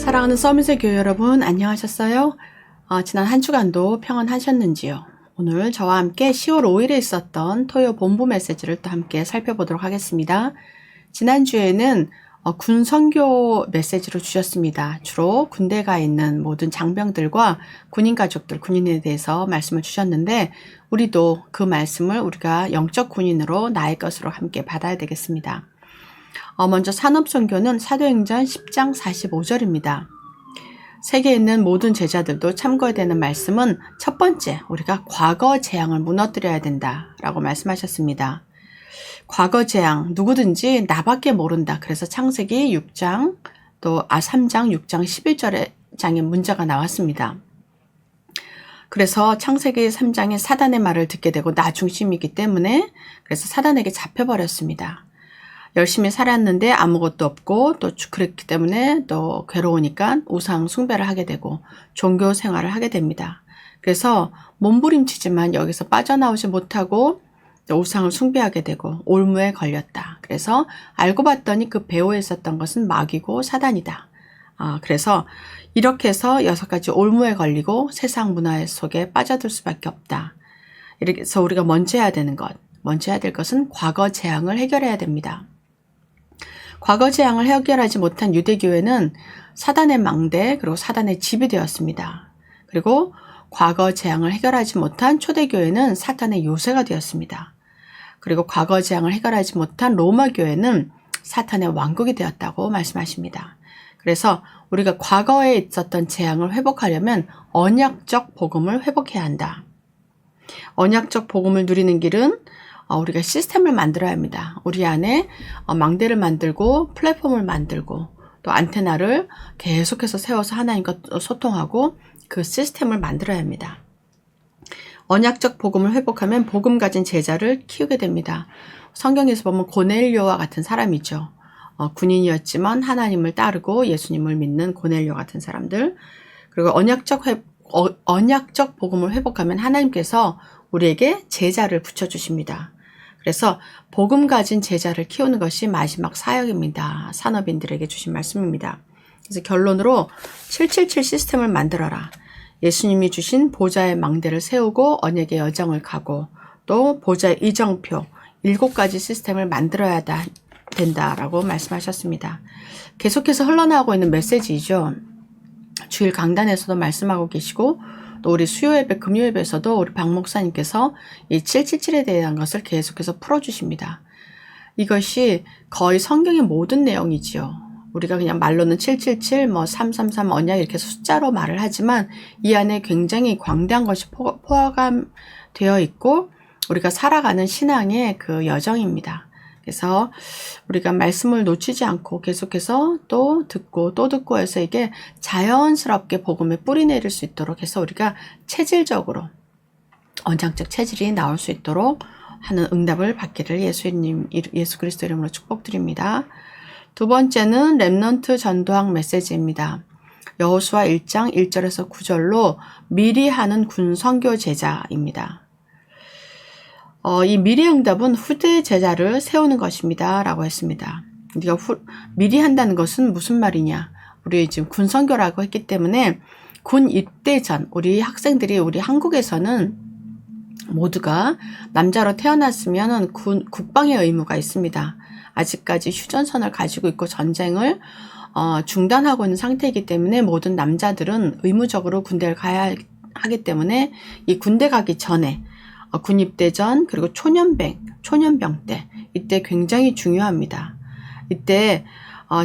사랑하는 서밋의 교회 여러분, 안녕하셨어요? 지난 한 주간도 평안하셨는지요? 오늘 저와 함께 10월 5일에 있었던 토요 본부 메시지를 또 함께 살펴보도록 하겠습니다. 지난주에는 군 선교 메시지로 주셨습니다. 주로 군대 가 있는 모든 장병들과 군인 가족들, 군인에 대해서 말씀을 주셨는데 우리도 그 말씀을 우리가 영적 군인으로 나의 것으로 함께 받아야 되겠습니다. 먼저 산업선교는 사도행전 10장 45절입니다. 세계에 있는 모든 제자들도 참고해야 되는 말씀은 첫 번째, 우리가 과거 재앙을 무너뜨려야 된다라고 말씀하셨습니다. 과거 재앙, 누구든지 나밖에 모른다. 그래서 창세기 6장, 3장, 6장, 11절에 문자가 나왔습니다. 그래서 창세기 3장에 사단의 말을 듣게 되고 나 중심이기 때문에 그래서 사단에게 잡혀버렸습니다. 열심히 살았는데 아무것도 없고 또 그랬기 때문에 또 괴로우니까 우상 숭배를 하게 되고 종교 생활을 하게 됩니다. 그래서 몸부림치지만 여기서 빠져나오지 못하고 우상을 숭배하게 되고 올무에 걸렸다. 그래서 알고 봤더니 그 배후에 있었던 것은 마귀고 사단이다. 그래서 이렇게 해서 6가지 올무에 걸리고 세상 문화 속에 빠져들 수밖에 없다. 이렇게 해서 우리가 먼저 해야 될 것은 과거 재앙을 해결해야 됩니다. 과거 재앙을 해결하지 못한 유대교회는 사단의 망대 그리고 사단의 집이 되었습니다. 그리고 과거 재앙을 해결하지 못한 초대교회는 사탄의 요새가 되었습니다. 그리고 과거 재앙을 해결하지 못한 로마교회는 사탄의 왕국이 되었다고 말씀하십니다. 그래서 우리가 과거에 있었던 재앙을 회복하려면 언약적 복음을 회복해야 한다. 언약적 복음을 누리는 길은 우리가 시스템을 만들어야 합니다. 우리 안에 망대를 만들고 플랫폼을 만들고 또 안테나를 계속해서 세워서 하나님과 소통하고 그 시스템을 만들어야 합니다. 언약적 복음을 회복하면 복음 가진 제자를 키우게 됩니다. 성경에서 보면 고넬료와 같은 사람이죠. 군인이었지만 하나님을 따르고 예수님을 믿는 고넬료 같은 사람들. 그리고 언약적 복음을 회복하면 하나님께서 우리에게 제자를 붙여주십니다. 그래서 복음 가진 제자를 키우는 것이 마지막 사역입니다. 산업인들에게 주신 말씀입니다. 그래서 결론으로 777 시스템을 만들어라. 예수님이 주신 보좌의 망대를 세우고 언약의 여정을 가고 또 보좌의 이정표 7가지 시스템을 만들어야 된다라고 말씀하셨습니다. 계속해서 흘러나오고 있는 메시지이죠. 주일 강단에서도 말씀하고 계시고 또 우리 수요예배, 금요예배에서도 우리 박 목사님께서 이 777에 대한 것을 계속해서 풀어주십니다. 이것이 거의 성경의 모든 내용이지요. 우리가 그냥 말로는 777, 333 언약 이렇게 숫자로 말을 하지만 이 안에 굉장히 광대한 것이 포함되어 있고 우리가 살아가는 신앙의 그 여정입니다. 그래서 우리가 말씀을 놓치지 않고 계속해서 또 듣고 해서 이게 자연스럽게 복음에 뿌리 내릴 수 있도록 해서 우리가 체질적으로 언장적 체질이 나올 수 있도록 하는 응답을 받기를 예수 그리스도 이름으로 축복드립니다. 두 번째는 렘넌트 전도학 메시지입니다. 여호수아 1장 1절에서 9절로 미리 하는 군 선교 제자입니다. 이 미리 응답은 후대 제자를 세우는 것입니다. 라고 했습니다. 우리가 미리 한다는 것은 무슨 말이냐? 우리 지금 군 선교라고 했기 때문에 군 입대 전, 우리 학생들이 우리 한국에서는 모두가 남자로 태어났으면 국방의 의무가 있습니다. 아직까지 휴전선을 가지고 있고 전쟁을 중단하고 있는 상태이기 때문에 모든 남자들은 의무적으로 군대를 가야 하기 때문에 이 군대 가기 전에 군 입대 전 그리고 초년병 때 이때 굉장히 중요합니다. 이때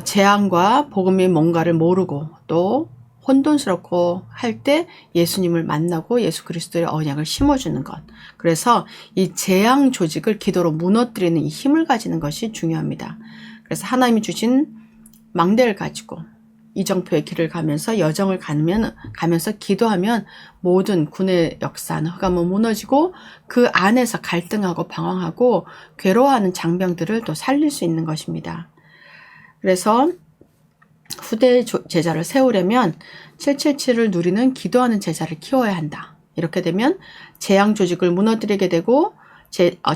재앙과 복음이 뭔가를 모르고 또 혼돈스럽고 할 때 예수님을 만나고 예수 그리스도의 언약을 심어주는 것. 그래서 이 재앙 조직을 기도로 무너뜨리는 이 힘을 가지는 것이 중요합니다. 그래서 하나님이 주신 망대를 가지고 이정표의 길을 가면서 여정을 가면서 기도하면 모든 군의 역사는 흑암은 무너지고 그 안에서 갈등하고 방황하고 괴로워하는 장병들을 또 살릴 수 있는 것입니다. 그래서 후대 제자를 세우려면 777을 누리는 기도하는 제자를 키워야 한다. 이렇게 되면 재앙 조직을 무너뜨리게 되고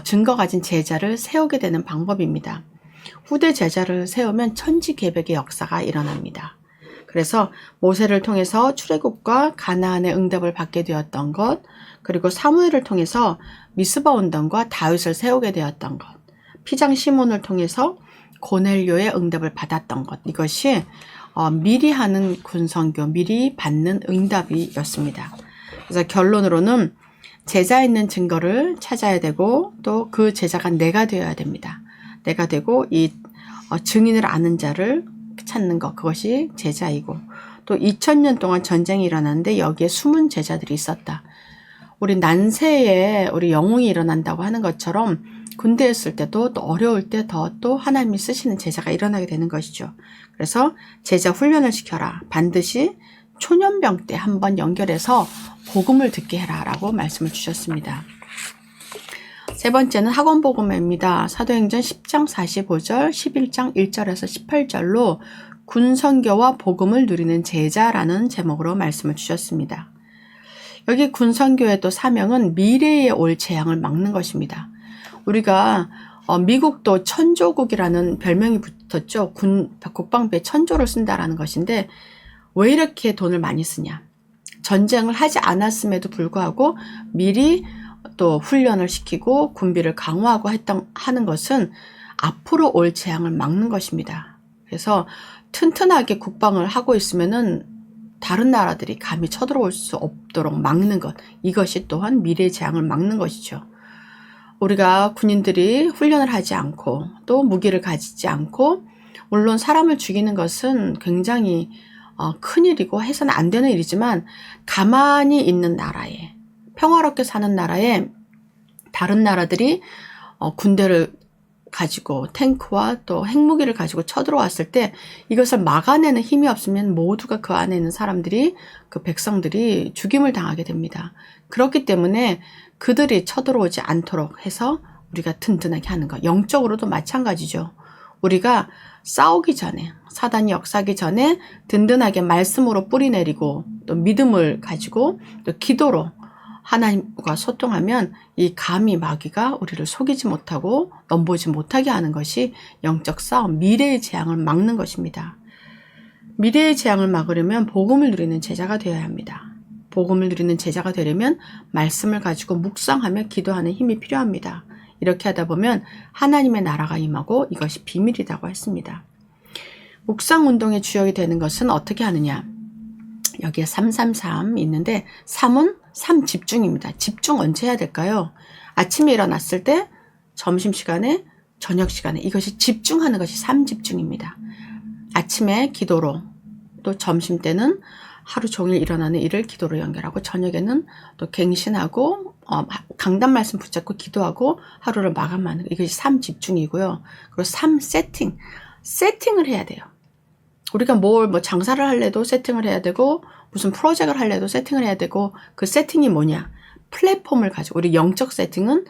증거 가진 제자를 세우게 되는 방법입니다. 후대 제자를 세우면 천지개벽의 역사가 일어납니다. 그래서 모세를 통해서 출애굽과 가나안의 응답을 받게 되었던 것, 그리고 사무엘을 통해서 미스바 운동과 다윗을 세우게 되었던 것, 피장 시몬을 통해서 고넬료의 응답을 받았던 것, 이것이 미리 하는 군선교, 미리 받는 응답이었습니다. 그래서 결론으로는 제자 있는 증거를 찾아야 되고 또 그 제자가 내가 되어야 됩니다. 내가 되고 이 증인을 아는 자를 찾는 것, 그것이 제자이고, 또 2000년 동안 전쟁이 일어났는데 여기에 숨은 제자들이 있었다. 우리 난세에 우리 영웅이 일어난다고 하는 것처럼 군대에 있을 때도 또 어려울 때 더 또 하나님이 쓰시는 제자가 일어나게 되는 것이죠. 그래서 제자 훈련을 시켜라. 반드시 초년병 때 한번 연결해서 복음을 듣게 해라 라고 말씀을 주셨습니다. 세 번째는 학원 복음입니다. 사도행전 10장 45절, 11장 1절에서 18절로 군선교와 복음을 누리는 제자라는 제목으로 말씀을 주셨습니다. 여기 군선교의 또 사명은 미래에 올 재앙을 막는 것입니다. 우리가 미국도 천조국이라는 별명이 붙었죠. 국방부에 천조를 쓴다라는 것인데 왜 이렇게 돈을 많이 쓰냐. 전쟁을 하지 않았음에도 불구하고 미리 또 훈련을 시키고 군비를 강화하고 하는 것은 앞으로 올 재앙을 막는 것입니다. 그래서 튼튼하게 국방을 하고 있으면은 다른 나라들이 감히 쳐들어올 수 없도록 막는 것, 이것이 또한 미래의 재앙을 막는 것이죠. 우리가 군인들이 훈련을 하지 않고 또 무기를 가지지 않고, 물론 사람을 죽이는 것은 굉장히 큰일이고 해서는 안 되는 일이지만, 가만히 있는 나라에, 평화롭게 사는 나라에 다른 나라들이 군대를 가지고 탱크와 또 핵무기를 가지고 쳐들어왔을 때 이것을 막아내는 힘이 없으면 모두가 그 안에 있는 사람들이, 그 백성들이 죽임을 당하게 됩니다. 그렇기 때문에 그들이 쳐들어오지 않도록 해서 우리가 튼튼하게 하는 것. 영적으로도 마찬가지죠. 우리가 싸우기 전에, 사단이 역사하기 전에 든든하게 말씀으로 뿌리내리고 또 믿음을 가지고 또 기도로 하나님과 소통하면 이 감히 마귀가 우리를 속이지 못하고 넘보지 못하게 하는 것이 영적 싸움, 미래의 재앙을 막는 것입니다. 미래의 재앙을 막으려면 복음을 누리는 제자가 되어야 합니다. 복음을 누리는 제자가 되려면 말씀을 가지고 묵상하며 기도하는 힘이 필요합니다. 이렇게 하다 보면 하나님의 나라가 임하고 이것이 비밀이라고 했습니다. 묵상 운동의 주역이 되는 것은 어떻게 하느냐? 여기에 333 있는데 3은 3 집중입니다. 집중 언제 해야 될까요? 아침에 일어났을 때, 점심시간에, 저녁시간에, 이것이 집중하는 것이 3 집중입니다. 아침에 기도로, 또 점심때는 하루 종일 일어나는 일을 기도로 연결하고, 저녁에는 또 갱신하고 강단 말씀 붙잡고 기도하고 하루를 마감하는 것, 이것이 3 집중이고요. 그리고 3 세팅을 해야 돼요. 우리가 뭐 장사를 할래도 세팅을 해야 되고, 무슨 프로젝트를 할래도 세팅을 해야 되고, 그 세팅이 뭐냐? 플랫폼을 가지고, 우리 영적 세팅은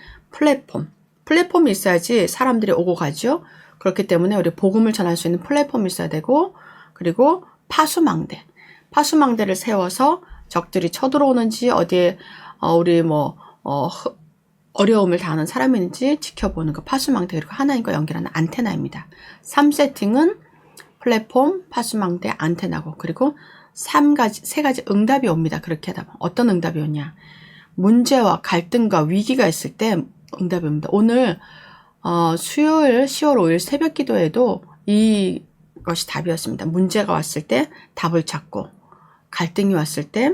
플랫폼이 있어야지 사람들이 오고 가죠. 그렇기 때문에 우리 복음을 전할 수 있는 플랫폼이 있어야 되고, 그리고 파수망대를 세워서 적들이 쳐들어오는지, 어디에 우리 어려움을 당하는 사람이 있는지 지켜보는 거, 파수망대, 그리고 하나님과 연결하는 안테나입니다. 3세팅은 플랫폼, 파수망대, 안테나고, 그리고 세 가지 응답이 옵니다. 그렇게 하다 보면 어떤 응답이 오냐? 문제와 갈등과 위기가 있을 때 응답이 옵니다. 오늘 수요일 10월 5일 새벽 기도에도 이것이 답이었습니다. 문제가 왔을 때 답을 찾고, 갈등이 왔을 때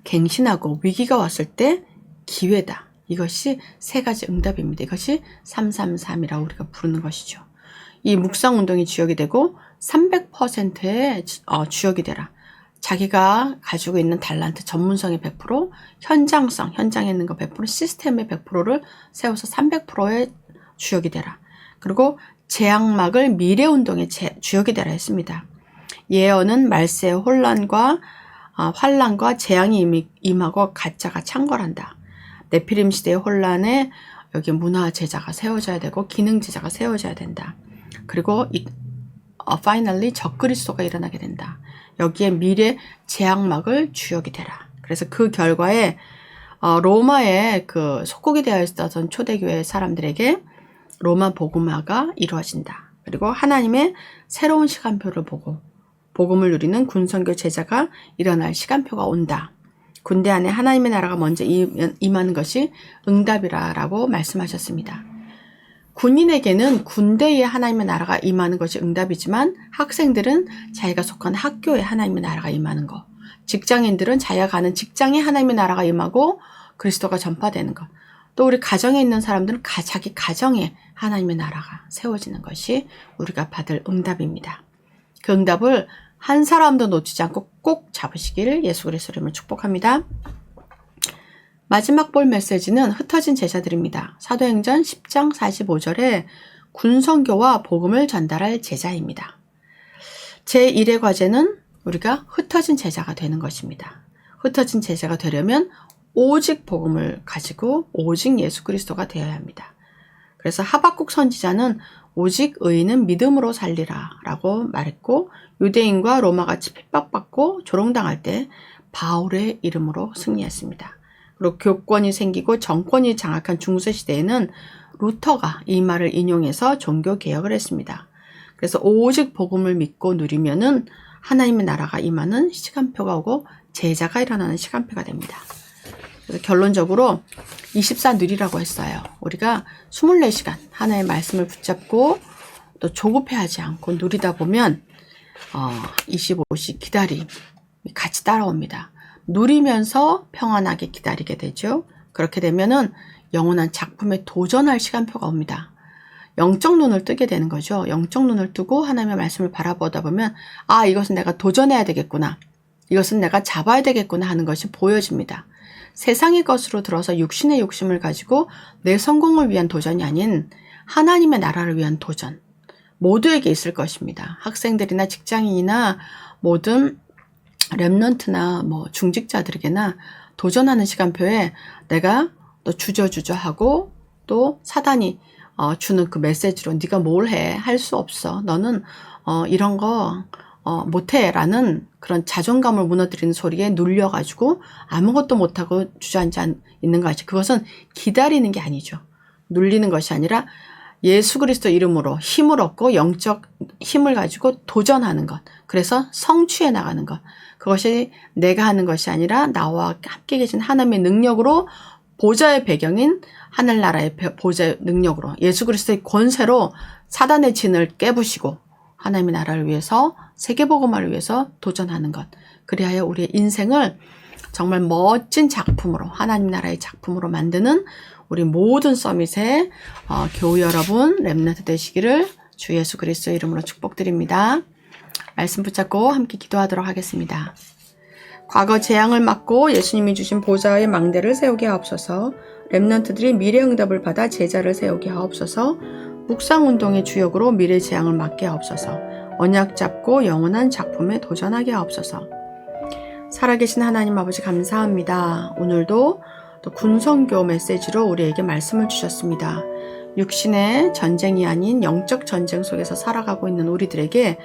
갱신하고, 위기가 왔을 때 기회다. 이것이 세 가지 응답입니다. 이것이 333이라고 우리가 부르는 것이죠. 이 묵상 운동이 주역이 되고 300%의 주역이 되라. 자기가 가지고 있는 달란트, 전문성의 100%, 현장에 있는 거 100%, 시스템의 100%를 세워서 300%의 주역이 되라. 그리고 재앙막을 미래 운동의 주역이 되라 했습니다. 예언은 말세의 환란과 재앙이 임하고 가짜가 창궐한다. 네피림 시대의 혼란에 여기 문화 제자가 세워져야 되고 기능 제자가 세워져야 된다. 그리고 finally 적그리스도가 일어나게 된다. 여기에 미래 재앙막을 주역이 되라. 그래서 그 결과에 로마에 그 속국이 되어 있었던 초대교회 사람들에게 로마 복음화가 이루어진다. 그리고 하나님의 새로운 시간표를 보고 복음을 누리는 군선교 제자가 일어날 시간표가 온다. 군대 안에 하나님의 나라가 먼저 임하는 것이 응답이라고 말씀하셨습니다. 군인에게는 군대에 하나님의 나라가 임하는 것이 응답이지만 학생들은 자기가 속한 학교에 하나님의 나라가 임하는 것, 직장인들은 자기가 가는 직장에 하나님의 나라가 임하고 그리스도가 전파되는 것, 또 우리 가정에 있는 사람들은 자기 가정에 하나님의 나라가 세워지는 것이 우리가 받을 응답입니다. 그 응답을 한 사람도 놓치지 않고 꼭 잡으시기를 예수 그리스도의 이름으로 축복합니다. 마지막 볼 메시지는 흩어진 제자들입니다. 사도행전 10장 45절에 군선교와 복음을 전달할 제자입니다. 제1의 과제는 우리가 흩어진 제자가 되는 것입니다. 흩어진 제자가 되려면 오직 복음을 가지고 오직 예수 그리스도가 되어야 합니다. 그래서 하박국 선지자는 오직 의인은 믿음으로 살리라 라고 말했고, 유대인과 로마같이 핍박받고 조롱당할 때 바울의 이름으로 승리했습니다. 그리고 교권이 생기고 정권이 장악한 중세시대에는 루터가 이 말을 인용해서 종교개혁을 했습니다. 그래서 오직 복음을 믿고 누리면은 하나님의 나라가 임하는 시간표가 오고 제자가 일어나는 시간표가 됩니다. 그래서 결론적으로 24 누리라고 했어요. 우리가 24시간 하나의 말씀을 붙잡고 또 조급해하지 않고 누리다 보면 25시 기다림이 같이 따라옵니다. 누리면서 평안하게 기다리게 되죠. 그렇게 되면은 영원한 작품에 도전할 시간표가 옵니다. 영적 눈을 뜨게 되는 거죠. 영적 눈을 뜨고 하나님의 말씀을 바라보다 보면 이것은 내가 도전해야 되겠구나. 이것은 내가 잡아야 되겠구나 하는 것이 보여집니다. 세상의 것으로 들어서 육신의 욕심을 가지고 내 성공을 위한 도전이 아닌 하나님의 나라를 위한 도전. 모두에게 있을 것입니다. 학생들이나 직장인이나 모든 렘넌트나 중직자들에게나 도전하는 시간표에 내가 또 주저하고 또 사단이 주는 그 메시지로 네가 뭘 해? 할 수 없어. 너는 이런 거 못해 라는 그런 자존감을 무너뜨리는 소리에 눌려가지고 아무것도 못하고 주저앉아 있는 것이, 그것은 기다리는 게 아니죠. 눌리는 것이 아니라 예수 그리스도 이름으로 힘을 얻고 영적 힘을 가지고 도전하는 것, 그래서 성취해 나가는 것, 그것이 내가 하는 것이 아니라 나와 함께 계신 하나님의 능력으로, 보좌의 배경인 하늘나라의 보좌의 능력으로 예수 그리스도의 권세로 사단의 진을 깨부시고 하나님의 나라를 위해서, 세계복음화를 위해서 도전하는 것. 그리하여 우리의 인생을 정말 멋진 작품으로, 하나님 나라의 작품으로 만드는 우리 모든 서밋의 교우 여러분, 렘넌트 되시기를 주 예수 그리스도의 이름으로 축복드립니다. 말씀 붙잡고 함께 기도하도록 하겠습니다. 과거 재앙을 막고 예수님이 주신 보좌의 망대를 세우게 하옵소서. 렘넌트들이 미래 응답을 받아 제자를 세우게 하옵소서. 묵상운동의 주역으로 미래 재앙을 막게 하옵소서. 언약 잡고 영원한 작품에 도전하게 하옵소서. 살아계신 하나님 아버지 감사합니다. 오늘도 또 군선교 메시지로 우리에게 말씀을 주셨습니다. 육신의 전쟁이 아닌 영적 전쟁 속에서 살아가고 있는 우리들에게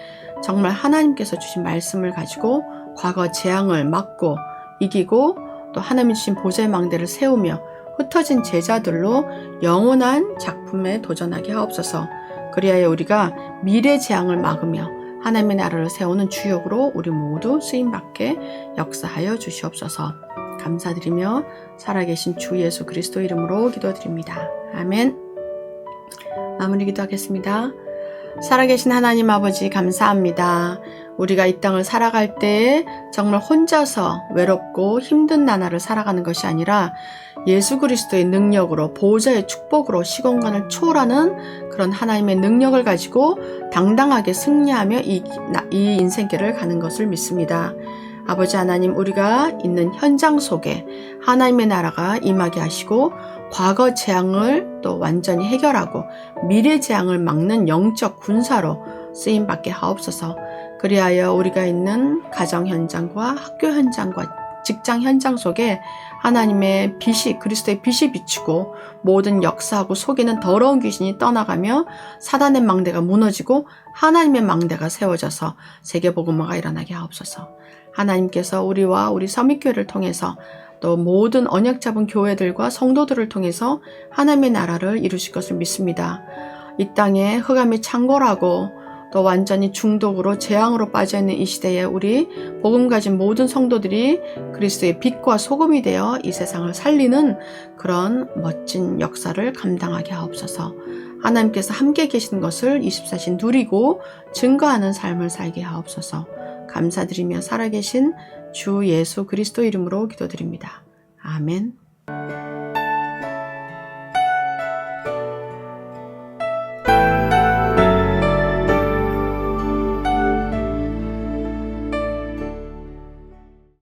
정말 하나님께서 주신 말씀을 가지고 과거 재앙을 막고 이기고 또 하나님이 주신 보좌의 망대를 세우며 흩어진 제자들로 영원한 작품에 도전하게 하옵소서. 그리하여 우리가 미래 재앙을 막으며 하나님의 나라를 세우는 주역으로 우리 모두 쓰임받게 역사하여 주시옵소서. 감사드리며 살아계신 주 예수 그리스도 이름으로 기도드립니다. 아멘. 마무리 기도하겠습니다. 살아계신 하나님 아버지 감사합니다. 우리가 이 땅을 살아갈 때에 정말 혼자서 외롭고 힘든 나날을 살아가는 것이 아니라 예수 그리스도의 능력으로, 보호자의 축복으로 시공간을 초월하는 그런 하나님의 능력을 가지고 당당하게 승리하며 이 인생길을 가는 것을 믿습니다. 아버지 하나님, 우리가 있는 현장 속에 하나님의 나라가 임하게 하시고 과거 재앙을 또 완전히 해결하고 미래 재앙을 막는 영적 군사로 쓰임받게 하옵소서. 그리하여 우리가 있는 가정 현장과 학교 현장과 직장 현장 속에 하나님의 빛이, 그리스도의 빛이 비추고 모든 역사하고 속이는 더러운 귀신이 떠나가며 사단의 망대가 무너지고 하나님의 망대가 세워져서 세계복음화가 일어나게 하옵소서. 하나님께서 우리와 우리 서밋교회를 통해서 또 모든 언약 잡은 교회들과 성도들을 통해서 하나님의 나라를 이루실 것을 믿습니다. 이 땅에 흑암이 창궐하고 또 완전히 중독으로 재앙으로 빠져있는 이 시대에 우리 복음 가진 모든 성도들이 그리스도의 빛과 소금이 되어 이 세상을 살리는 그런 멋진 역사를 감당하게 하옵소서. 하나님께서 함께 계신 것을 24시 누리고 증거하는 삶을 살게 하옵소서. 감사드리며 살아계신 주 예수 그리스도 이름으로 기도드립니다. 아멘.